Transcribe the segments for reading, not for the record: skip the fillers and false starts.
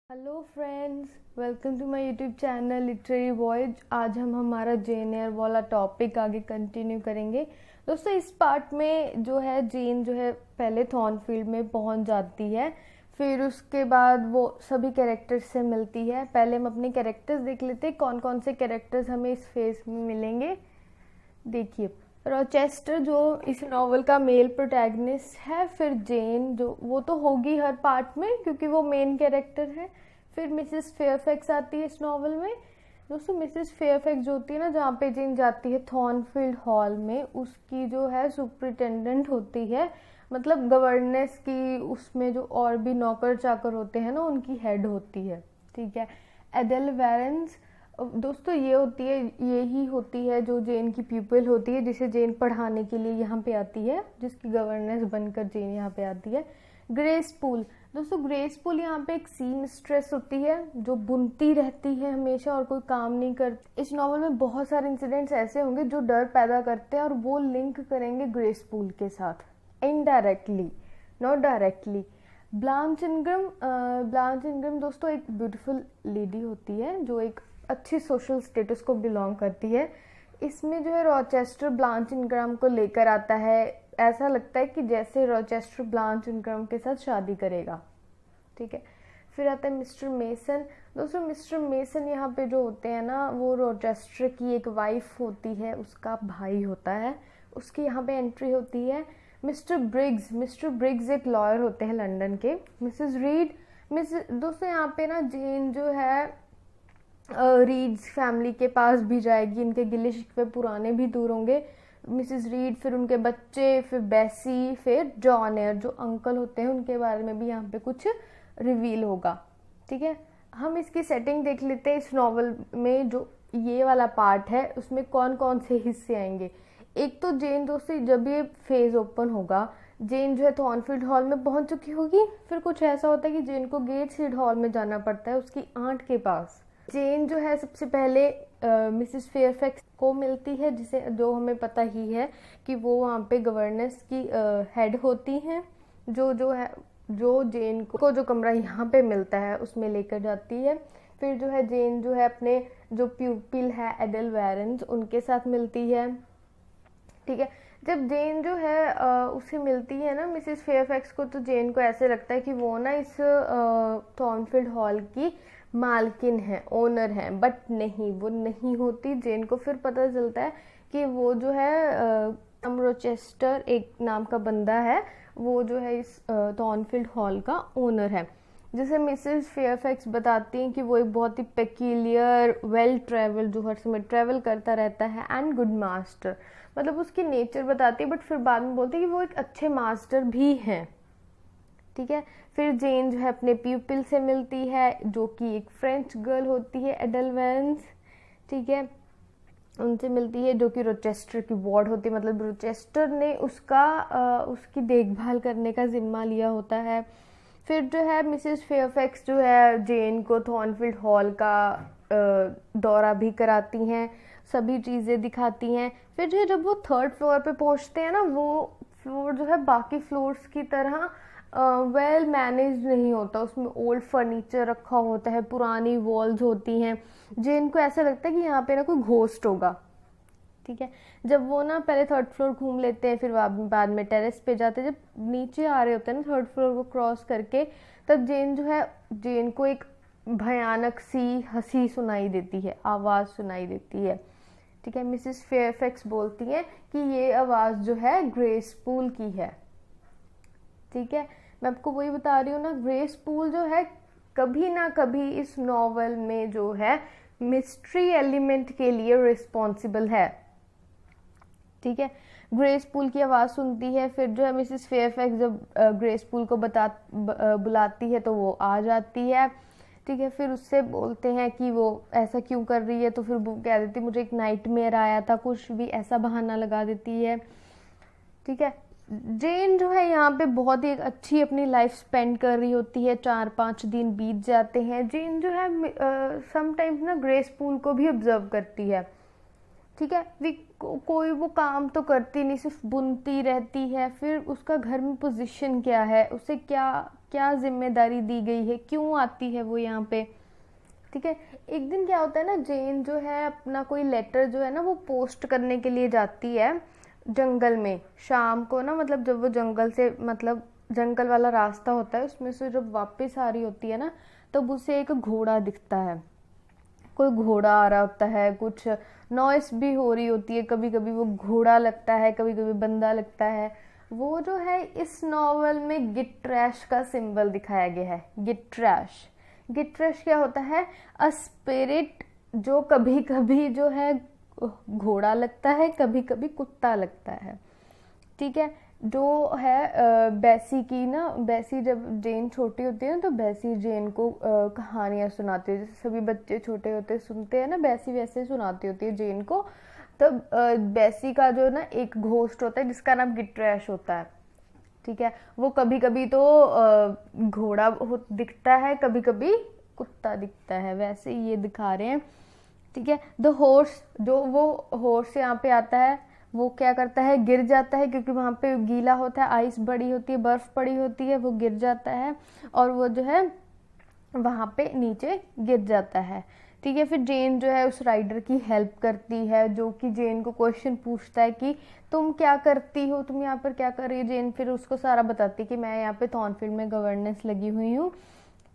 Hello friends, welcome to my YouTube channel literary voyage. आज हम हमारा जेन एयर वाला टॉपिक आगे कंटिन्यू करेंगे। दोस्तों, इस पार्ट में जो है जेन जो है पहले थॉर्नफील्ड में पहुंच जाती है, फिर उसके बाद वो सभी कैरेक्टर्स से मिलती है। पहले हम अपने कैरेक्टर्स देख लेते हैं, कौन कौन से कैरेक्टर्स हमें इस फेज में मिलेंगे। देखिए, रॉचेस्टर जो इस नॉवल का मेल प्रोटैगनिस्ट है, फिर जेन जो वो तो होगी हर पार्ट में क्योंकि वो मेन कैरेक्टर है। फिर मिसेस फेयरफैक्स आती है इस नॉवल में। दोस्तों, मिसेस फेयरफैक्स जो होती है ना, जहाँ पे जेन जाती है थॉर्नफील्ड हॉल में, उसकी जो है सुपरिटेंडेंट होती है, मतलब गवर्नेंस की, उसमें जो और भी नौकर चाकर होते हैं ना, उनकी हेड होती है। ठीक है। एडेल वेरेंस दोस्तों यही होती है जो जेन की पीपल होती है, जिसे जेन पढ़ाने के लिए यहाँ पे आती है, जिसकी गवर्नेंस बनकर जेन यहाँ पे आती है। ग्रेस पूल दोस्तों, ग्रेस पूल यहाँ पे एक सी मिस्ट्रेस होती है जो बुनती रहती है हमेशा और कोई काम नहीं करती। इस नॉवल में बहुत सारे इंसिडेंट्स ऐसे होंगे जो डर पैदा करते हैं और वो लिंक करेंगे ग्रेस पूल के साथ, indirectly not directly. Blanch Ingram दोस्तों एक ब्यूटीफुल लेडी होती है जो एक अच्छी सोशल स्टेटस को बिलोंग करती है। इसमें जो है रॉचेस्टर ब्लांच इनग्राम को लेकर आता है। ऐसा लगता है कि जैसे रॉचेस्टर ब्लांच इनग्राम के साथ शादी करेगा। ठीक है। फिर आता है मिस्टर मेसन। दोस्तों, मिस्टर मेसन यहाँ पे जो होते हैं ना, वो रॉचेस्टर की एक वाइफ होती है, उसका भाई होता है, उसकी यहाँ पे एंट्री होती है। मिस्टर ब्रिग्स एक लॉयर होते हैं लंदन के। मिसेस रीड दोस्तों यहाँ पे ना जेन जो है रीड्स फैमिली के पास भी जाएगी, इनके गिले शिकवे पुराने भी दूर होंगे। मिसेस रीड, फिर उनके बच्चे, फिर बेसी, फिर जॉन एयर जो अंकल होते हैं, उनके बारे में भी यहाँ पे कुछ रिवील होगा। ठीक है। हम इसकी सेटिंग देख लेते हैं। इस नॉवल में जो ये वाला पार्ट है, उसमें कौन कौन से हिस्से आएंगे। एक तो जेन दोस्तों, जब ये फेज ओपन होगा, जेन जो है थॉर्नफील्ड हॉल में पहुंच चुकी होगी। फिर कुछ ऐसा होता है कि जेन को गेट्सहीड हॉल में जाना पड़ता है उसकी आंट के पास। जेन जो है सबसे पहले मिसेस फेयरफैक्स को मिलती है, जिसे जो हमें पता ही है कि वो वहाँ पे गवर्नेंस की हेड होती हैं, जो जेन को जो कमरा यहाँ पे मिलता है उसमें लेकर जाती है। फिर जो है जेन जो है अपने जो प्यूपिल है एडल वेरेंस, उनके साथ मिलती है। ठीक है। जब जेन जो है उसे मिलती है ना मिसेस फेयरफैक्स को, तो जेन को ऐसे लगता है कि वो ना इस थॉर्नफील्ड हॉल की मालकिन है, ओनर है, बट नहीं, वो नहीं होती। जेन को फिर पता चलता है कि वो जो है रोचेस्टर एक नाम का बंदा है, वो जो है इस थॉर्नफील्ड हॉल का ओनर है। जैसे मिसेस फेयरफैक्स बताती हैं कि वो एक बहुत ही पेक्यूलियर, वेल ट्रेवल, जो हर समय ट्रेवल करता रहता है, एंड गुड मास्टर, मतलब उसकी नेचर बताती है, बट फिर बाद में बोलती है कि वो एक अच्छे मास्टर भी हैं। ठीक है। फिर जेन जो है अपने प्यूपिल से मिलती है, जो कि एक फ्रेंच गर्ल होती है, एडलवेंस। ठीक है। उनसे मिलती है, जो कि रोचेस्टर की वार्ड होती है, मतलब रोचेस्टर ने उसकी देखभाल करने का जिम्मा लिया होता है। फिर जो है मिसेस फेयरफैक्स जो है जेन को थॉर्नफील्ड हॉल का दौरा भी कराती हैं, सभी चीज़ें दिखाती हैं। फिर जो है जब वो थर्ड फ्लोर पे पहुंचते हैं ना, वो फ्लोर जो है बाकी फ्लोर्स की तरह वेल मैनेज नहीं होता, उसमें ओल्ड फर्नीचर रखा होता है, पुरानी वॉल्स होती हैं, जिनको ऐसा लगता है कि यहाँ पे ना कोई घोस्ट होगा। ठीक है। जब वो ना पहले थर्ड फ्लोर घूम लेते हैं, फिर बाद में टेरेस पे जाते हैं, जब नीचे आ रहे होते हैं ना थर्ड फ्लोर को क्रॉस करके, तब जेन को एक भयानक सी हंसी सुनाई देती है, आवाज़ सुनाई देती है। ठीक है। मिसेस फेयरफैक्स बोलती हैं कि ये आवाज़ जो है ग्रेस पूल की है। ठीक है। मैं आपको वही बता रही हूँ ना, ग्रेस पूल जो है कभी ना कभी इस नॉवल में जो है मिस्ट्री एलिमेंट के लिए रिस्पॉन्सिबल है। ठीक है। ग्रेस पूल की आवाज़ सुनती है, फिर जो है मिसेस फेयरफैक्स जब ग्रेस पूल को बुलाती है तो वो आ जाती है। ठीक है। फिर उससे बोलते हैं कि वो ऐसा क्यों कर रही है, तो फिर वो कह देती मुझे एक नाइटमेयर आया था, कुछ भी ऐसा बहाना लगा देती है। ठीक है। जेन जो है यहाँ पे बहुत ही अच्छी अपनी लाइफ स्पेंड कर रही होती है, 4-5 दिन बीत जाते हैं। जेन जो है समटाइम्स ना ग्रेस पूल को भी ऑब्जर्व करती है। ठीक है। कोई वो काम तो करती नहीं, सिर्फ बुनती रहती है। फिर उसका घर में पोजीशन क्या है, उसे क्या क्या जिम्मेदारी दी गई है, क्यों आती है वो यहाँ पे, ठीक है। एक दिन क्या होता है ना, जेन जो है अपना कोई लेटर जो है ना वो पोस्ट करने के लिए जाती है जंगल में शाम को ना, मतलब जब वो जंगल से, मतलब जंगल वाला रास्ता होता है उसमें से जब वापस आ रही होती है ना, तब उसे एक घोड़ा दिखता है। कोई घोड़ा आ रहा होता है, कुछ नॉइस भी हो रही होती है, कभी कभी वो घोड़ा लगता है, कभी कभी बंदा लगता है। वो जो है इस नॉवल में गिट ट्रैश का सिंबल दिखाया गया है। गिट ट्रैश, गिट ट्रैश क्या होता है? अ स्पिरिट जो कभी कभी जो है घोड़ा लगता है, कभी कभी कुत्ता लगता है, ठीक है। जो है बेसी की ना, बेसी जब जेन छोटी होती है ना तो बेसी जेन को कहानियाँ सुनाती है, जैसे सभी बच्चे छोटे होते सुनते हैं ना, बेसी वैसे सुनाती होती है जेन को। तब बेसी का जो ना एक घोस्ट होता है जिसका नाम गिट्रैश होता है, ठीक है। वो कभी कभी तो घोड़ा दिखता है, कभी कभी कुत्ता दिखता है, वैसे ये दिखा रहे हैं, ठीक है। द हॉर्स, जो वो हॉर्स यहाँ पे आता है वो क्या करता है, गिर जाता है, क्योंकि वहाँ पे गीला होता है, आइस बड़ी होती है, बर्फ पड़ी होती है, वो गिर जाता है और वो जो है वहाँ पे नीचे गिर जाता है, ठीक है। फिर जेन जो है उस राइडर की हेल्प करती है, जो कि जेन को क्वेश्चन पूछता है कि तुम क्या करती हो, तुम यहाँ पर क्या कर रही हो। जेन फिर उसको सारा बताती है कि मैं यहाँ पे थॉर्नफील्ड में गवर्नेंस लगी हुई हूँ,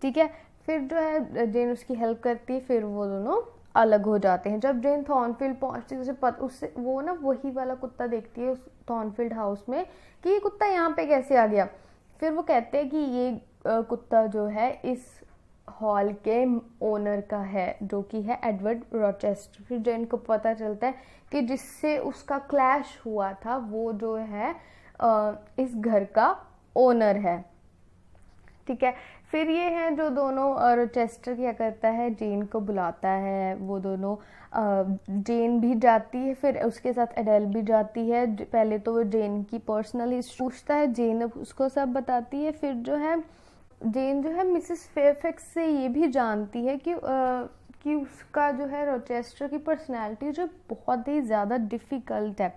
ठीक है। फिर जो है जेन उसकी हेल्प करती है, फिर वो दोनों अलग हो जाते हैं। जब जेन थॉर्नफील्ड पहुंचती है उससे वो ना वही वाला कुत्ता देखती है उस थॉर्नफील्ड हाउस में कि ये कुत्ता यहाँ पे कैसे आ गया। फिर वो कहते हैं कि ये कुत्ता जो है इस हॉल के ओनर का है, जो कि है एडवर्ड रॉचेस्टर। फिर जेन को पता चलता है कि जिससे उसका क्लैश हुआ था वो जो है इस घर का ओनर है, ठीक है। फिर ये है जो दोनों, रोचेस्टर क्या करता है, जेन को बुलाता है, वो दोनों जेन भी जाती है, फिर उसके साथ एडेल भी जाती है। पहले तो वो जेन की पर्सनली पूछता है, जेन उसको सब बताती है। फिर जो है जेन जो है मिसेस फेयरफैक्स से ये भी जानती है कि उसका जो है रोचेस्टर की पर्सनैलिटी जो बहुत ही ज़्यादा डिफ़िकल्ट है।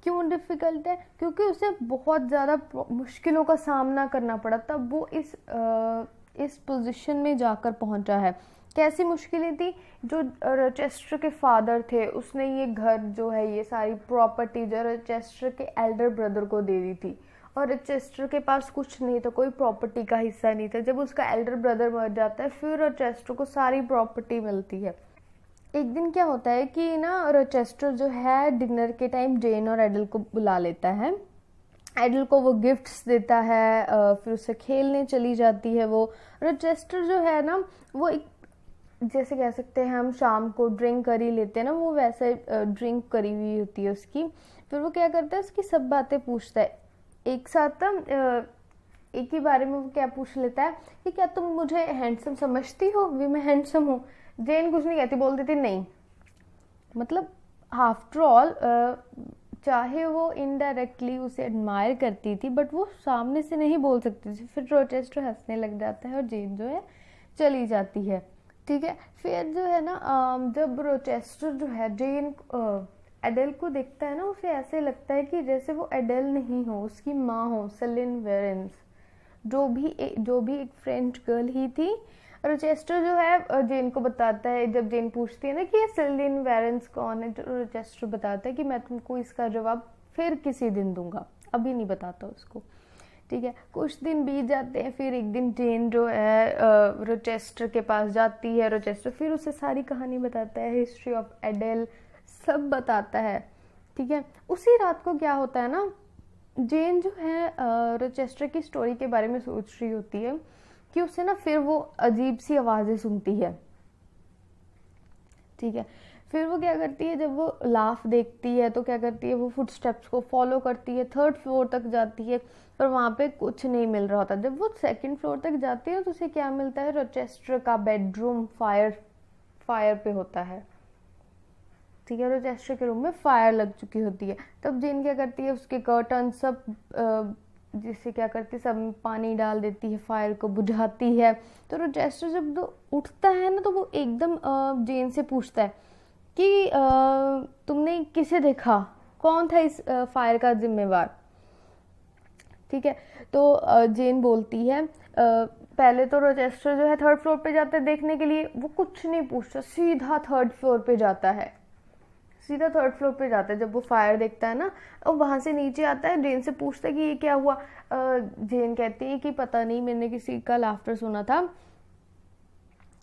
क्यों डिफ़िकल्ट है? क्योंकि उसे बहुत ज़्यादा मुश्किलों का सामना करना पड़ा, तब वो इस पोजीशन में जाकर पहुंचा है। कैसी मुश्किलें थी? जो रोचेस्टर के फादर थे उसने ये घर जो है, ये सारी प्रॉपर्टी जो रोचेस्टर के एल्डर ब्रदर को दे दी थी, और रोचेस्टर के पास कुछ नहीं था, कोई प्रॉपर्टी का हिस्सा नहीं था। जब उसका एल्डर ब्रदर मर जाता है फिर रोचेस्टर को सारी प्रॉपर्टी मिलती है। एक दिन क्या होता है कि ना रोचेस्टर जो है डिनर के टाइम जेन और एडल को बुला लेता है। एडल को वो गिफ्ट्स देता है, फिर उससे खेलने चली जाती है। वो रोचेस्टर जो है ना वो एक, जैसे कह सकते हैं हम शाम को ड्रिंक कर ही लेते हैं ना, वो वैसे ड्रिंक करी हुई होती है उसकी। फिर वो क्या करता है, उसकी सब बातें पूछता है एक साथ एक ही बारे में। वो क्या पूछ लेता है कि क्या तुम मुझे हैंडसम समझती हो? भी मैं हैंडसम हूँ। जेन कुछ नहीं कहती, बोल देती नहीं। मतलब आफ्टर ऑल चाहे वो इनडायरेक्टली उसे एडमायर करती थी, बट वो सामने से नहीं बोल सकती थी। फिर रोचेस्टर हंसने लग जाता है और जेन जो है चली जाती है, ठीक है। फिर जो है ना जब रोचेस्टर जो है जेन एडेल को देखता है ना, उसे ऐसे लगता है कि जैसे वो एडेल नहीं हो, उसकी माँ हो, सेलिन वेरेंस, जो भी एक फ्रेंच गर्ल ही थी। रोचेस्टर जो है जेन को बताता है, जब जेन पूछती है ना कि ये सेलिन वेरेंस कौन है, रोचेस्टर बताता है कि मैं तुमको इसका जवाब फिर किसी दिन दूंगा, अभी नहीं बताता उसको, ठीक है। कुछ दिन बीत जाते हैं, फिर एक दिन जेन जो है रोचेस्टर के पास जाती है। रोचेस्टर फिर उसे सारी कहानी बताता है, हिस्ट्री ऑफ एडेल सब बताता है, ठीक है। उसी रात को क्या होता है ना, जेन जो है रोचेस्टर की स्टोरी के बारे में सोच रही होती है कि उसे ना फिर वो अजीब सी आवाज़ें सुनती है, ठीक है। फिर वो क्या करती है, जब वो लाफ देखती है तो क्या करती है, वो फुटस्टेप्स को फॉलो करती है, 3rd फ्लोर तक जाती है, पर वहाँ पे कुछ नहीं मिल रहा होता। जब वो 2nd फ्लोर तक जाती है तो उसे क्या मिलता है, रोचेस्टर का बेडरूम फायर पे होता है, ठीक है। रोचेस्टर के रूम में फायर लग चुकी होती है। तब जेन क्या करती है, उसके कर्टन सब जिससे क्या करती है, सब में पानी डाल देती है, फायर को बुझाती है। तो रोचेस्टर जब तो उठता है ना, तो वो एकदम जेन से पूछता है कि तुमने किसे देखा, कौन था इस फायर का जिम्मेवार। ठीक है, तो जेन बोलती है पहले तो रोचेस्टर जो है थर्ड फ्लोर पे जाता है देखने के लिए, वो कुछ नहीं पूछता, सीधा थर्ड फ्लोर पे जाता है, सीधा थर्ड फ्लोर पे जाता है। जब वो फायर देखता है ना, और वहां से नीचे आता है, जेन से पूछता है कि ये क्या हुआ। जेन कहती है कि पता नहीं, मैंने किसी का लाफ्टर सुना था।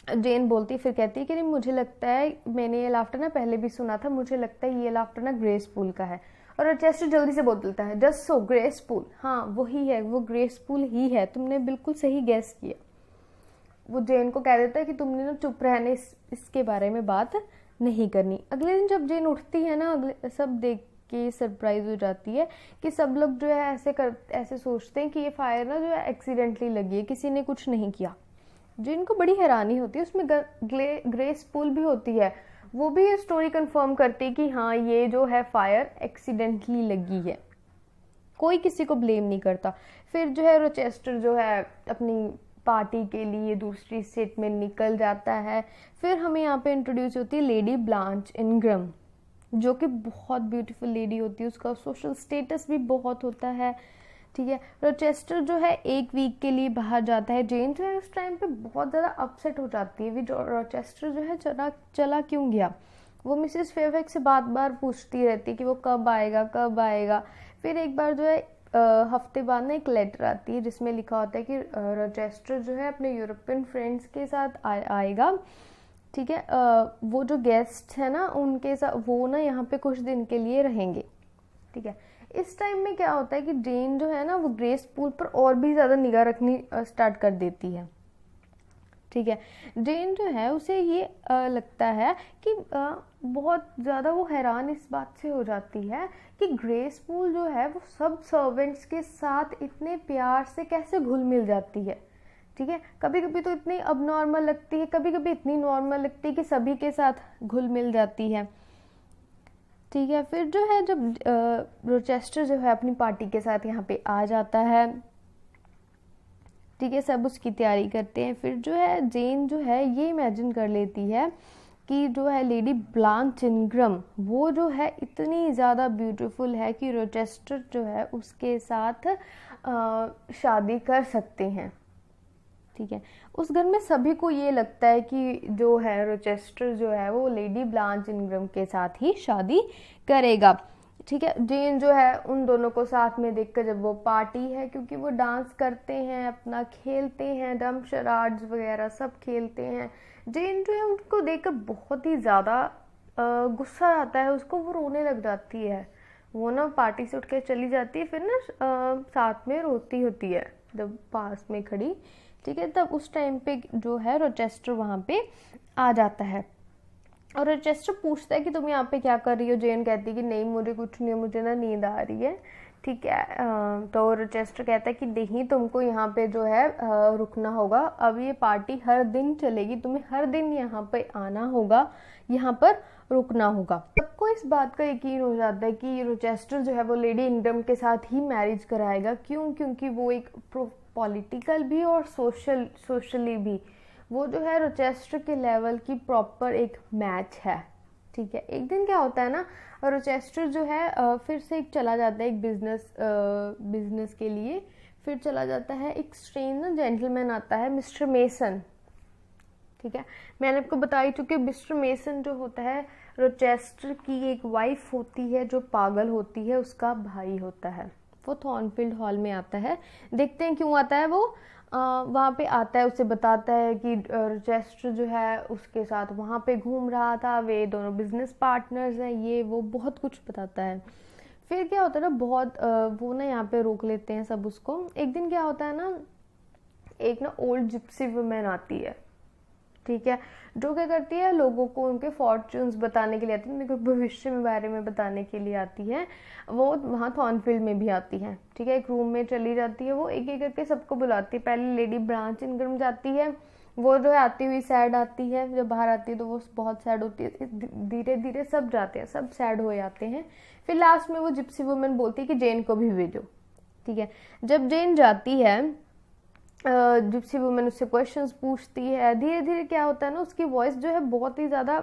जेन बोलती फिर कहती है कि नहीं, मुझे लगता है मैंने ये लाफ्टर ना पहले भी सुना था, मुझे लगता है ये लाफ्टर ना ग्रेस पूल का है। और रोचेस्टर जल्दी से बोल देता है जस्ट सो, ग्रेस पूल, हाँ वही है, वो ग्रेस पूल ही है, तुमने बिल्कुल सही गैस किया। वो जेन को कह देता है कि तुमने ना चुप रहने, इसके बारे में बात नहीं करनी। अगले दिन जब जेन उठती है ना, अगले सब देख के सरप्राइज हो जाती है कि सब लोग जो है ऐसे सोचते हैं कि ये फायर ना जो है एक्सीडेंटली लगी है, किसी ने कुछ नहीं किया। जिनको बड़ी हैरानी होती है, उसमें ग्रेस पूल भी होती है, वो भी ये स्टोरी कंफर्म करती है कि हाँ ये जो है फायर एक्सीडेंटली लगी है, कोई किसी को ब्लेम नहीं करता। फिर जो है रोचेस्टर जो है अपनी पार्टी के लिए दूसरी स्टेट में निकल जाता है। फिर हमें यहाँ पे इंट्रोड्यूस होती है लेडी ब्लांच इनग्रम, जो कि बहुत ब्यूटीफुल लेडी होती है, उसका सोशल स्टेटस भी बहुत होता है। ठीक है, रोचेस्टर जो है एक वीक के लिए बाहर जाता है। जेन जो है उस टाइम पे बहुत ज़्यादा अपसेट हो जाती है, रोचेस्टर जो है चला क्यों गया। वो मिसेस फेयरफैक्स से बार बार पूछती रहती है कि वो कब आएगा कब आएगा। फिर एक बार जो है हफ्ते बाद ना एक लेटर आती है जिसमें लिखा होता है कि रोचेस्टर जो है अपने यूरोपियन फ्रेंड्स के साथ आएगा। ठीक है, वो जो गेस्ट है ना उनके साथ, वो ना यहाँ पे कुछ दिन के लिए रहेंगे। ठीक है, इस टाइम में क्या होता है कि जेन जो है ना वो ग्रेस पूल पर और भी ज़्यादा निगाह रखनी स्टार्ट कर देती है। ठीक है, जेन जो है उसे ये लगता है कि बहुत ज़्यादा वो हैरान इस बात से हो जाती है कि ग्रेस पूल जो है वो सब सर्वेंट्स के साथ इतने प्यार से कैसे घुल मिल जाती है। ठीक है, कभी कभी तो इतनी अब नॉर्मल लगती है, कभी कभी इतनी नॉर्मल लगती है कि सभी के साथ घुल मिल जाती है। ठीक है, फिर जो है जब रोचेस्टर जो है अपनी पार्टी के साथ यहाँ पे आ जाता है, ठीक है, सब उसकी तैयारी करते हैं। फिर जो है जेन जो है ये इमेजिन कर लेती है कि जो है लेडी ब्लांच इनग्रम वो जो है इतनी ज़्यादा ब्यूटीफुल है कि रोचेस्टर जो है उसके साथ शादी कर सकते हैं। ठीक है, उस घर में सभी को ये लगता है कि जो है रोचेस्टर जो है वो लेडी ब्लांच इनग्रम के साथ ही शादी करेगा। ठीक है, जेन जो है उन दोनों को साथ में देखकर, जब वो पार्टी है क्योंकि वो डांस करते हैं, अपना खेलते हैं, डम शराड्स वगैरह सब खेलते हैं, जेन जो है उनको देखकर बहुत ही ज़्यादा गुस्सा आता है उसको, वो रोने लग जाती है। वो ना पार्टी से उठ के चली जाती है, फिर ना साथ में रोती होती है जब पास में खड़ी। ठीक है, तब उस टाइम पे जो है रोचेस्टर वहाँ पे आ जाता है और रोचेस्टर पूछता है कि तुम यहाँ पे क्या कर रही हो। जेन कहती है कि नहीं मुझे कुछ नहीं, मुझे ना नींद आ रही है। ठीक है, तो रोचेस्टर कहता है कि नहीं, तुमको यहाँ पे जो है रुकना होगा, अब ये पार्टी हर दिन चलेगी, तुम्हें हर दिन यहाँ पे आना होगा, यहाँ पर रुकना होगा। सबको इस बात का यकीन हो जाता है कि रोचेस्टर जो है वो लेडी इनग्रम के साथ ही मैरिज कराएगा। क्यों? क्योंकि वो एक पॉलिटिकल भी और सोशली भी वो जो है रोचेस्टर के लेवल की प्रॉपर एक मैच है। ठीक है, एक दिन क्या होता है ना, रोचेस्टर जो है फिर से एक चला जाता है एक बिजनेस के लिए, फिर चला जाता है। एक स्ट्रेंज ना जेंटलमैन आता है, मिस्टर मेसन। ठीक है, मैंने आपको बता ही चुकी, मिस्टर मेसन जो होता है रोचेस्टर की एक वाइफ होती है जो पागल होती है, उसका भाई होता है। वो थॉर्नफील्ड हॉल में आता है, देखते हैं क्यों आता है वो। वहाँ पे आता है, उसे बताता है कि रोचेस्टर जो है उसके साथ वहाँ पे घूम रहा था, वे दोनों बिजनेस पार्टनर्स हैं, ये वो बहुत कुछ बताता है। फिर क्या होता है ना, बहुत वो ना यहाँ पे रोक लेते हैं सब उसको। एक दिन क्या होता है ना, एक ना ओल्ड जिप्सी वुमेन आती है। ठीक है, जो क्या करती है, लोगों को उनके फॉर्च्यून्स बताने के लिए आती है, उनके भविष्य में बारे में बताने के लिए आती है। वो वहाँ थॉर्नफील्ड में भी आती है। ठीक है, एक रूम में चली जाती है, वो एक एक करके सबको बुलाती है। पहले लेडी ब्रांच इनग्रम जाती है, वो जो है आती हुई सैड आती है, जब बाहर आती है तो वो बहुत सैड होती है। धीरे धीरे सब जाते हैं, सब सैड हो जाते हैं। फिर लास्ट में वो जिप्सी वुमेन बोलती है कि जेन को भी भेजो। ठीक है, जब जेन जाती है, जिप्सी वुमेन उससे क्वेश्चंस पूछती है। धीरे धीरे क्या होता है ना, उसकी वॉइस जो है बहुत ही ज़्यादा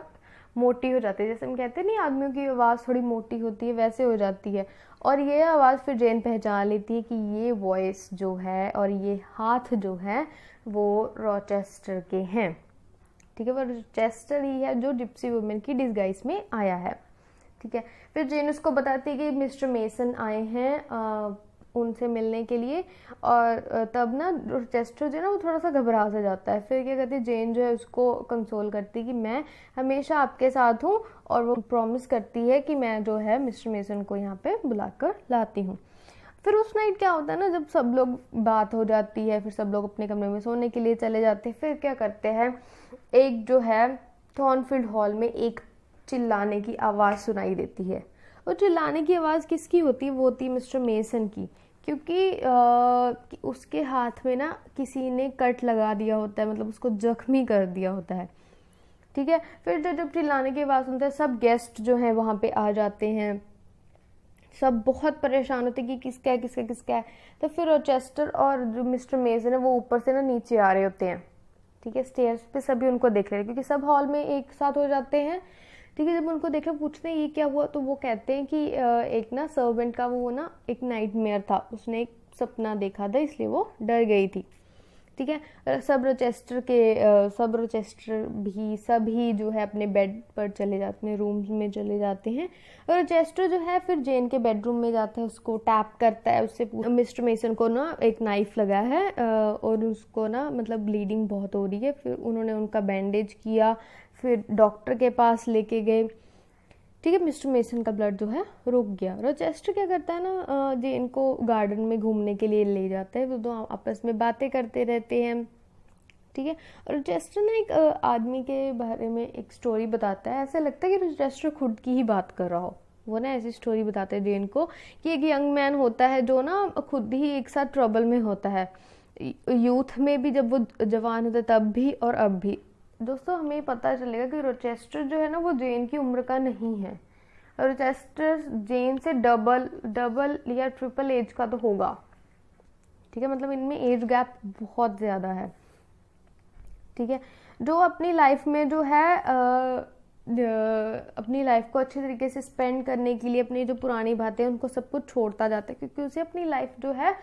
मोटी हो जाती है, जैसे हम कहते हैं नहीं आदमियों की आवाज़ थोड़ी मोटी होती है, वैसे हो जाती है। और ये आवाज़ फिर जेन पहचान लेती है कि ये वॉइस जो है और ये हाथ जो है वो रॉचेस्टर के हैं, ठीक है। वो रॉचेस्टर ही है जो जिप्सी वुमेन की डिस्गाइज में आया है, ठीक है। फिर जेन उसको बताती है कि मिस्टर मेसन आए हैं उनसे मिलने के लिए, और तब ना रॉचेस्टर जो है ना वो थोड़ा सा घबरा सा जाता है। फिर क्या कहती है, जेन जो है उसको कंसोल करती है कि मैं हमेशा आपके साथ हूँ, और वो प्रॉमिस करती है कि मैं जो है मिस्टर मेसन को यहाँ पे बुलाकर लाती हूँ। फिर उस नाइट क्या होता है ना, जब सब लोग बात हो जाती है, फिर सब लोग अपने कमरे में सोने के लिए चले जाते हैं। फिर क्या करते हैं, एक जो है थॉर्नफील्ड हॉल में एक चिल्लाने की आवाज़ सुनाई देती है। और चिल्लाने की आवाज़ किसकी होती है, वो होती है मिस्टर मेसन की, क्योंकि उसके हाथ में ना किसी ने कट लगा दिया होता है, मतलब उसको जख्मी कर दिया होता है, ठीक है। फिर जब चिल्लाने की आवाज़ सुनते हैं, सब गेस्ट जो हैं वहाँ पे आ जाते हैं, सब बहुत परेशान होते हैं कि किसका है किसका किसका है। तो फिर रॉचेस्टर और जो मिस्टर मेसन है वो ऊपर से ना नीचे आ रहे होते हैं, ठीक है। स्टेयर्स पे सभी उनको देख रहे हैं क्योंकि सब हॉल में एक साथ हो जाते हैं, ठीक है। जब उनको देख रहे पूछते हैं ये क्या हुआ, तो वो कहते हैं कि एक ना सर्वेंट का वो ना एक नाइटमेयर था, उसने एक सपना देखा था इसलिए वो डर गई थी, ठीक है। सब रोचेस्टर भी सभी जो है अपने बेड पर चले जाते हैं, रूम्स में चले जाते हैं। और रोचेस्टर जो है फिर जेन के बेडरूम में जाता है, उसको टैप करता है, उससे मिस्टर मेसन को ना एक नाइफ लगा है और उसको ना मतलब ब्लीडिंग बहुत हो रही है। फिर उन्होंने उनका बैंडेज किया, फिर डॉक्टर के पास लेके गए, ठीक है। मिस्टर मेसन का ब्लड जो है रुक गया। रोचेस्टर क्या करता है ना, जेन को गार्डन में घूमने के लिए ले जाता है, वो दो आपस में बातें करते रहते हैं, ठीक है। रोचेस्टर ना एक आदमी के बारे में एक स्टोरी बताता है, ऐसा लगता है कि रोचेस्टर खुद की ही बात कर रहा हो। वो ना ऐसी स्टोरी बताते हैं जेन को कि एक यंग मैन होता है जो ना खुद ही एक साथ ट्रबल में होता है, यूथ में भी जब वो जवान होता है तब भी और अब भी। दोस्तों हमें पता चलेगा कि रोचेस्टर जो है ना वो जेन की उम्र का नहीं है, रोचेस्टर जेन से डबल या ट्रिपल एज का तो होगा, ठीक है। मतलब इनमें एज गैप बहुत ज़्यादा है, ठीक है। जो अपनी लाइफ में जो है अपनी लाइफ को अच्छे तरीके से स्पेंड करने के लिए अपनी जो पुरानी बातें हैं उनको सब कुछ छोड़ता जाता है, क्योंकि उसे अपनी लाइफ जो है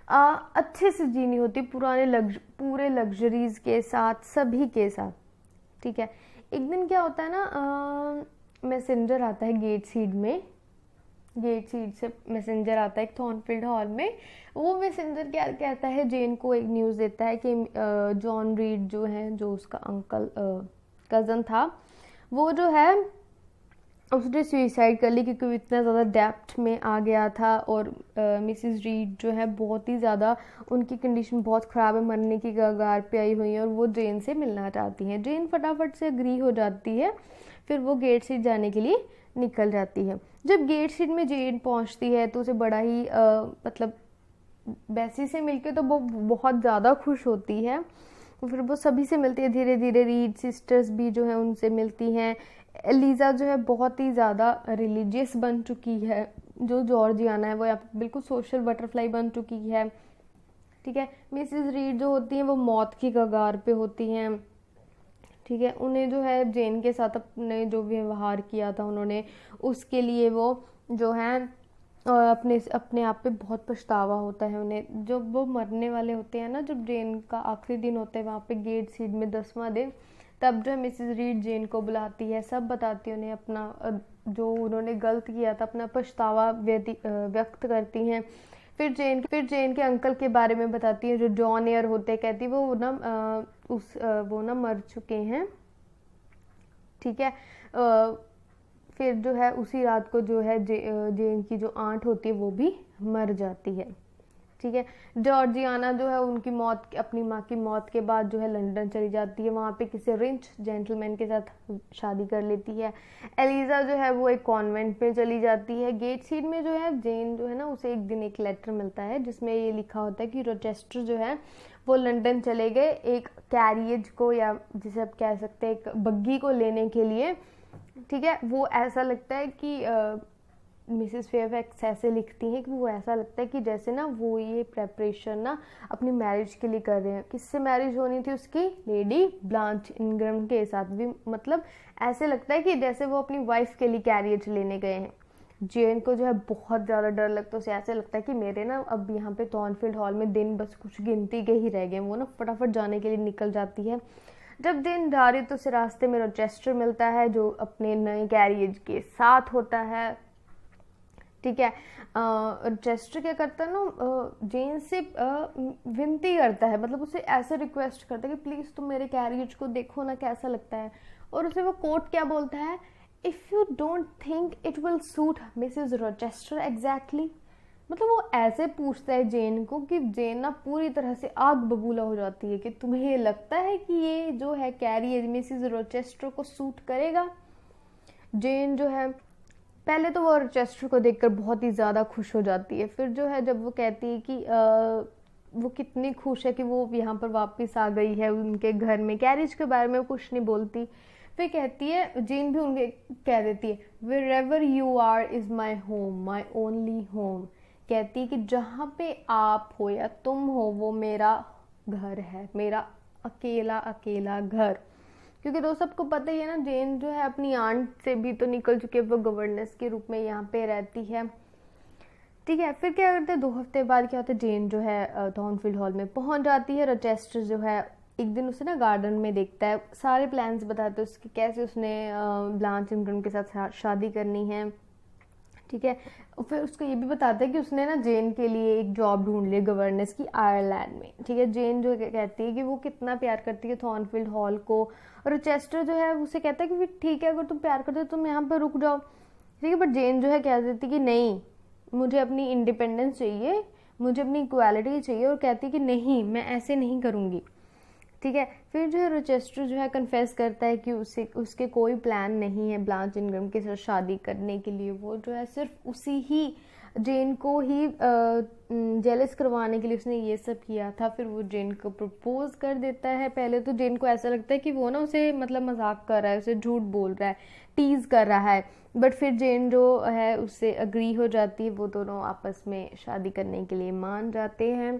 अच्छे से जीनी होती, पूरे लग्जरीज के साथ, सभी के साथ, ठीक है। एक दिन क्या होता है ना, मैसेंजर आता है गेट सीट से मैसेंजर आता है एक थॉर्नफील्ड हॉल में। वो मैसेंजर क्या कहता है, जेन को एक न्यूज़ देता है कि जॉन रीड जो है, जो उसका अंकल कज़न था, वो जो है उसने सुइसाइड कर ली क्योंकि वो इतना ज़्यादा डेप्थ में आ गया था। और मिसिस रीड जो है बहुत ही ज़्यादा, उनकी कंडीशन बहुत ख़राब है, मरने की कगार पे आई हुई है, और वो जेन से मिलना चाहती हैं। जेन फटाफट से अग्री हो जाती है, फिर वो गेट सीट जाने के लिए निकल जाती है। जब गेट सीट में जेन पहुंचती है तो उसे बड़ा ही मतलब बेसी से मिलके तो वो बहुत ज़्यादा खुश होती है। फिर वो सभी से मिलती है, धीरे धीरे रीड सिस्टर्स भी जो है उनसे मिलती हैं। एलिज़ा जो है बहुत ही ज़्यादा रिलीजियस बन चुकी है, जो जॉर्जियाना है वो यहाँ पे बिल्कुल सोशल बटरफ्लाई बन चुकी है, ठीक है। मिसेस रीड जो होती हैं वो मौत की कगार पे होती हैं, ठीक है। उन्हें जो है जेन के साथ अपने जो व्यवहार किया था उन्होंने, उसके लिए वो जो है अपने आप पे बहुत पछतावा होता है उन्हें। जब वो मरने वाले होते हैं ना, जब जेन का आखिरी दिन होता है वहाँ पे गेट सीट में 10वां दिन, तब जो है मिसेस रीड जेन को बुलाती है, सब बताती है उन्हें अपना जो उन्होंने गलत किया था, अपना पछतावा व्यक्त करती हैं। फिर जेन के अंकल के बारे में बताती है जो जॉन एयर होते हैं, कहती है वो ना वो ना मर चुके हैं, ठीक है। फिर जो है उसी रात को जो है जेन की जो आंट होती है वो भी मर जाती है, ठीक है। जॉर्जियाना जो है उनकी अपनी माँ की मौत के बाद जो है लंदन चली जाती है, वहाँ पे किसी रिच जेंटलमैन के साथ शादी कर लेती है। एलिज़ा जो है वो एक कॉन्वेंट में चली जाती है। गेट सीट में जो है जेन जो है ना, उसे एक दिन एक लेटर मिलता है जिसमें ये लिखा होता है कि रोचेस्टर जो है वो लंदन चले गए एक कैरियज को, या जिसे आप कह सकते हैं एक बग्गी को लेने के लिए, ठीक है। वो ऐसा लगता है कि मिसेस फेयरफैक्स ऐसे लिखती हैं कि वो ऐसा लगता है कि जैसे ना वो ये प्रेपरेशन ना अपनी मैरिज के लिए कर रहे हैं। किससे मैरिज होनी थी उसकी? लेडी ब्लांच इनग्रैम के साथ भी, मतलब ऐसे लगता है कि जैसे वो अपनी वाइफ के लिए कैरियर लेने गए हैं। जेन को जो है बहुत ज़्यादा डर लगता है, उसे ऐसे लगता है कि मेरे ना अब यहाँ पे थॉर्नफील्ड हॉल में दिन बस कुछ गिनती के ही रह गए। वो ना फटाफट जाने के लिए निकल जाती है। जब जेन जा रही तो उसे रास्ते में रोचेस्टर मिलता है जो अपने नए कैरियर के साथ होता है। ठीक है, रोचेस्टर क्या करता है ना, जेन से विनती करता है, मतलब उसे ऐसे रिक्वेस्ट करता है कि प्लीज़ तुम मेरे कैरियर को देखो ना कैसा लगता है। और उसे वो कोट क्या बोलता है? If you don't think it will suit Mrs Rochester exactly. मतलब वो ऐसे पूछता है जेन को कि जेन ना पूरी तरह से आग बबूला हो जाती है कि तुम्हें ये लगता है कि ये जो है कैरियर मिसेस रोचेस्टर को सूट करेगा। जेन जो है पहले तो वो रोचेस्टर को देखकर बहुत ही ज़्यादा खुश हो जाती है। फिर जो है जब वो कहती है कि वो कितनी खुश है कि वो यहाँ पर वापस आ गई है उनके घर में, कैरिज के बारे में कुछ नहीं बोलती। फिर कहती है, जेन भी उनके कह देती है, wherever you are is my home, my only home. कहती है कि जहाँ पे आप हो या तुम हो वो मेरा घर है, मेरा अकेला अकेला घर। क्योंकि दोस्तों सबको पता ही है ना, जेन जो है अपनी आंट से भी तो निकल चुकी है, वो गवर्नेंस के रूप में यहाँ पे रहती है। ठीक है, फिर क्या करते हैं, 2 हफ्ते बाद क्या होता है, जेन जो है थॉर्नफील्ड हॉल में पहुंच जाती है। रोचेस्टर जो है एक दिन उसे ना गार्डन में देखता है, सारे प्लान्स बताते हैं उसके कैसे उसने ब्लांच इनग्रैम के साथ शादी करनी है। ठीक है, फिर उसको ये भी बताता है कि उसने ना जेन के लिए एक जॉब ढूंढ ली गवर्नेंस की आयरलैंड में। ठीक है, जेन जो कहती है कि वो कितना प्यार करती है थॉर्नफील्ड हॉल को। और रोचेस्टर जो है उसे कहता है कि फिर ठीक है, अगर तुम प्यार करते हो तुम यहाँ पर रुक जाओ। ठीक है, बट जेन जो है कह देती कि नहीं, मुझे अपनी इंडिपेंडेंस चाहिए, मुझे अपनी इक्वालिटी चाहिए। और कहती है कि नहीं, मैं ऐसे नहीं करूँगी। ठीक है, फिर जो है रोचेस्टर जो है कन्फेस करता है कि उसके कोई प्लान नहीं है ब्लांच इनग्रैम के साथ शादी करने के लिए। वो जो है सिर्फ उसी ही जेन को ही जेलस करवाने के लिए उसने ये सब किया था। फिर वो जेन को प्रपोज कर देता है। पहले तो जेन को ऐसा लगता है कि वो ना उसे मतलब मजाक कर रहा है, उसे झूठ बोल रहा है, टीज कर रहा है। बट फिर जेन जो है उससे अग्री हो जाती है, वो दोनों आपस में शादी करने के लिए मान जाते हैं।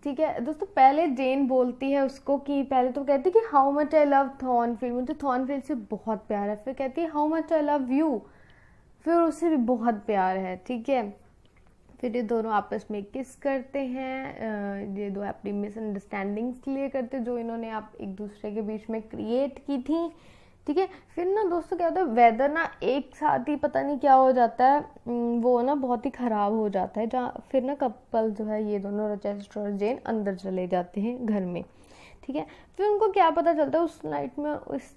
ठीक है दोस्तों, पहले जेन बोलती है उसको कि पहले तो कहती है कि हाउ मच आई लव थॉर्नफील्ड, मुझे थॉर्नफील्ड से बहुत प्यार है। फिर कहती है how much I love you, फिर उससे भी बहुत प्यार है। ठीक है, फिर ये दोनों आपस में किस करते हैं। ये दो अपनी मिसअंडरस्टैंडिंग्स क्लियर करते जो इन्होंने आप एक दूसरे के बीच में क्रिएट की थी। ठीक है, फिर ना दोस्तों क्या होता है, वेदर ना एक साथ ही पता नहीं क्या हो जाता है, वो ना बहुत ही ख़राब हो जाता है। जहाँ फिर ना कपल जो है ये दोनों रोचेस्टर और जेन अंदर चले जाते हैं घर में। ठीक है, फिर उनको क्या पता चलता है उस नाइट में, उस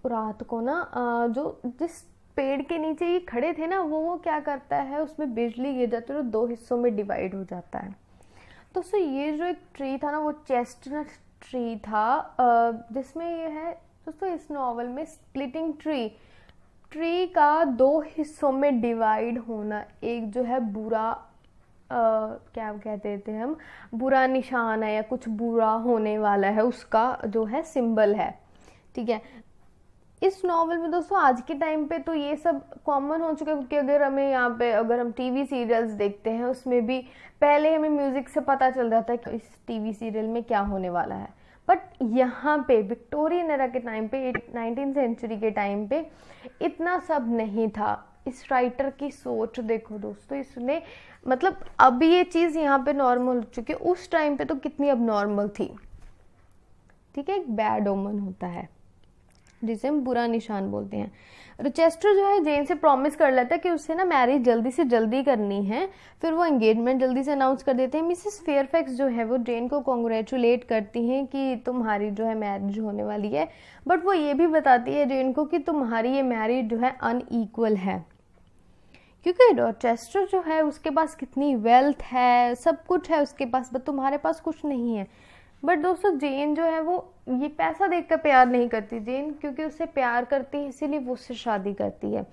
रात को ना जो जिस पेड़ के नीचे ये खड़े थे ना, वो क्या करता है, उसमें बिजली गिर जाती है और 2 हिस्सों में डिवाइड हो जाता है। दोस्तों ये जो एक ट्री था ना, वो चेस्टनट ट्री था, जिसमें ये है दोस्तों इस नॉवल में स्प्लिटिंग ट्री का 2 हिस्सों में डिवाइड होना एक जो है बुरा क्या कहते थे हम, बुरा निशान है या कुछ बुरा होने वाला है, उसका जो है सिंबल है। ठीक है, इस नॉवल में दोस्तों आज के टाइम पे तो ये सब कॉमन हो चुका है, क्योंकि अगर हमें यहाँ पे अगर हम टीवी सीरियल्स देखते हैं उसमें भी पहले हमें म्यूजिक से पता चल जाता है कि इस टीवी सीरियल में क्या होने वाला है। बट यहाँ पे विक्टोरियन एरा के टाइम पे, 19th सेंचुरी के टाइम पे इतना सब नहीं था। इस राइटर की सोच देखो दोस्तों, इसने मतलब अब ये चीज़ यहाँ पे नॉर्मल हो चुकी है, उस टाइम पे तो कितनी अब नॉर्मल थी। ठीक है, एक बैड ओमन होता है जिसे हम बुरा निशान बोलते हैं। रोचेस्टर जो है जेन से प्रॉमिस कर लेता है कि उससे ना मैरिज जल्दी से जल्दी करनी है। फिर वो एंगेजमेंट जल्दी से अनाउंस कर देते हैं। मिसेस फेयरफैक्स जो है वो जेन को कॉन्ग्रेचुलेट करती हैं कि तुम्हारी जो है मैरिज होने वाली है। बट वो ये भी बताती है जेन को कि तुम्हारी ये मैरिज जो है अनईक्वल है, क्योंकि रोचेस्टर जो है उसके पास कितनी वेल्थ है, सब कुछ है उसके पास, बट तुम्हारे पास कुछ नहीं है। बट दोस्तों जेन जो है वो ये पैसा देखकर प्यार नहीं करती जेन, क्योंकि उससे प्यार करती है इसीलिए वो उससे शादी करती है।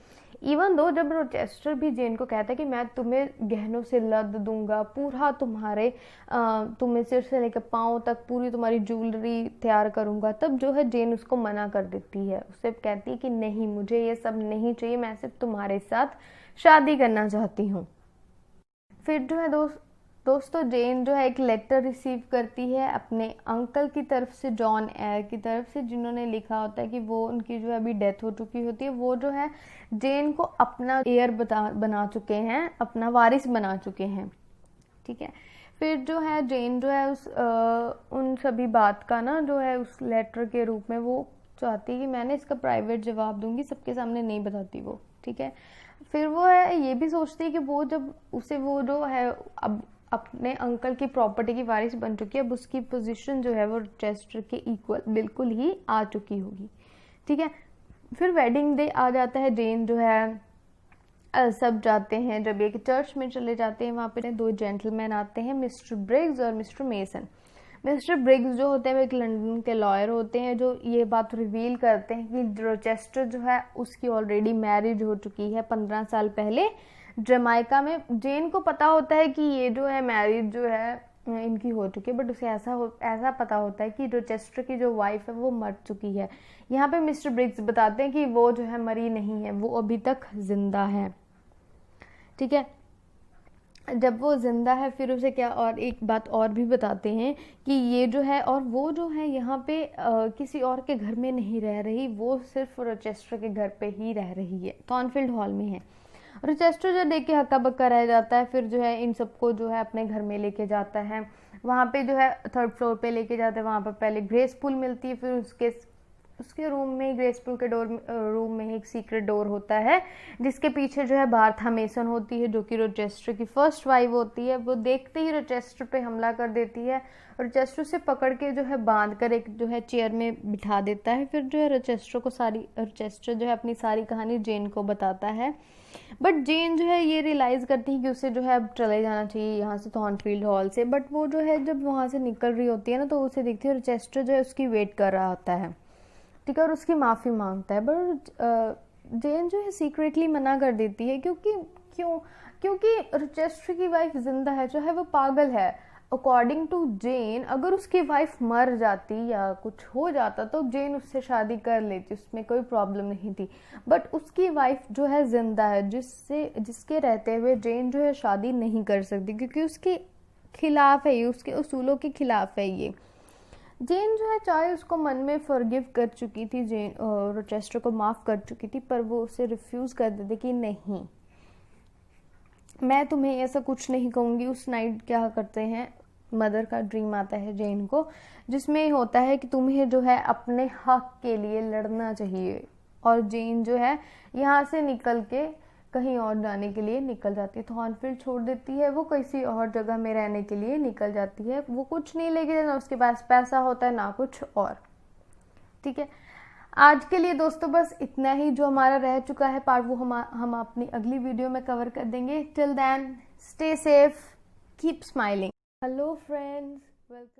इवन दो जब रोचेस्टर भी जेन को कहता है कि मैं तुम्हें गहनों से लद दूंगा, पूरा तुम्हारे तुम्हें सिर से लेकर पाँव तक पूरी तुम्हारी ज्वेलरी तैयार करूंगा, तब जो है जेन उसको मना कर देती है। उससे कहती है कि नहीं, मुझे ये सब नहीं चाहिए, मैं सिर्फ तुम्हारे साथ शादी करना चाहती हूँ। फिर जो है दोस्तों जेन जो है एक लेटर रिसीव करती है अपने अंकल की तरफ से, जॉन एयर की तरफ से, जिन्होंने लिखा होता है कि वो उनकी जो है अभी डेथ हो चुकी होती है। वो जो है जेन को अपना एयर बना चुके हैं, अपना वारिस बना चुके हैं। ठीक है, फिर जो है जेन जो है उन सभी बात का ना जो है उस लेटर के रूप में वो चाहती है कि मैंने इसका प्राइवेट जवाब दूंगी, सबके सामने नहीं बताती वो। ठीक है, फिर वो है ये भी सोचती है कि वो जब उसे वो जो है अब अपने अंकल की प्रॉपर्टी की वारिस बन चुकी है, अब उसकी पोजीशन जो है वो रोचेस्टर के इक्वल बिल्कुल ही आ चुकी होगी। ठीक है, फिर वेडिंग डे आ जाता है। जेन जो है सब जाते हैं, जब एक चर्च में चले जाते हैं, वहाँ पे दो जेंटलमैन आते हैं, मिस्टर ब्रिग्स और मिस्टर मेसन। मिस्टर ब्रिग्स जो होते हैं वो एक लंदन के लॉयर होते हैं, जो ये बात रिवील करते हैं कि रोचेस्टर जो है उसकी ऑलरेडी मैरिज हो चुकी है 15 साल पहले जमाइका में। जेन को पता होता है कि ये जो है मैरिज जो है इनकी हो चुकी है, बट उसे ऐसा पता होता है कि रोचेस्टर की जो वाइफ है वो मर चुकी है। यहाँ पे मिस्टर ब्रिग्स बताते हैं कि वो जो है मरी नहीं है, वो अभी तक जिंदा है। ठीक है, जब वो जिंदा है फिर उसे क्या, और एक बात और भी बताते हैं कि ये जो है और वो जो है यहाँ पे किसी और के घर में नहीं रह रही, वो सिर्फ रोचेस्टर के घर पे ही रह रही है, थॉर्नफील्ड हॉल में है। रोचेस्टर जो देख के हक्का बक्का रह जाता है, फिर जो है इन सबको जो है अपने घर में लेके जाता है। वहाँ पे जो है 3rd फ्लोर पे लेके जाते हैं, वहाँ पर पहले ग्रेस पूल मिलती है, फिर उसके रूम में, ग्रेस पूल के रूम में एक सीक्रेट डोर होता है, जिसके पीछे जो है बार्था मेसन होती है, जो कि रोचेस्टर की फर्स्ट वाइफ होती है। वो देखते ही रोचेस्टर पे हमला कर देती है, रोचेस्टर से पकड़ के जो है बांध कर एक जो है चेयर में बिठा देता है। फिर जो है रोचेस्टर जो है अपनी सारी कहानी जेन को बताता है, बट जेन जो है ये रियलाइज करती है कि उसे जो है अब चले जाना चाहिए यहाँ से, थॉर्नफील्ड हॉल से। बट वो जो है जब वहाँ से निकल रही होती है ना, तो उसे देखती है रोचेस्टर जो है उसकी वेट कर रहा होता है। ठीक है, और उसकी माफ़ी मांगता है, बट जेन जो है सीक्रेटली मना कर देती है, क्योंकि रोचेस्टर की वाइफ जिंदा है, जो है वो पागल है। अकॉर्डिंग टू जेन अगर उसकी वाइफ मर जाती या कुछ हो जाता तो जेन उससे शादी कर लेती, उसमें कोई प्रॉब्लम नहीं थी। बट उसकी वाइफ जो है जिंदा है, जिसके रहते हुए जेन जो है शादी नहीं कर सकती, क्योंकि उसके खिलाफ है ये, उसके उसूलों के खिलाफ है ये। जेन जो है चाहे उसको मन में फॉरगिव कर चुकी थी, जेन रोचेस्टर को माफ़ कर चुकी थी, पर वो उसे रिफ्यूज़ कर देते कि नहीं, मैं तुम्हें ऐसा कुछ नहीं कहूँगी। उस नाइट क्या करते हैं, मदर का ड्रीम आता है जेन को, जिसमें होता है कि तुम्हें जो है अपने हक के लिए लड़ना चाहिए। और जेन जो है यहाँ से निकल के कहीं और जाने के लिए निकल जाती है, थॉर्नफील्ड छोड़ देती है, वो किसी और जगह में रहने के लिए निकल जाती है। वो कुछ नहीं लेके, ना उसके पास पैसा होता है ना कुछ और। ठीक है, आज के लिए दोस्तों बस इतना ही जो हमारा रह चुका है पार्ट, वो हम अपनी अगली वीडियो में कवर कर देंगे। Till then stay safe, keep smiling. Hello friends, welcome.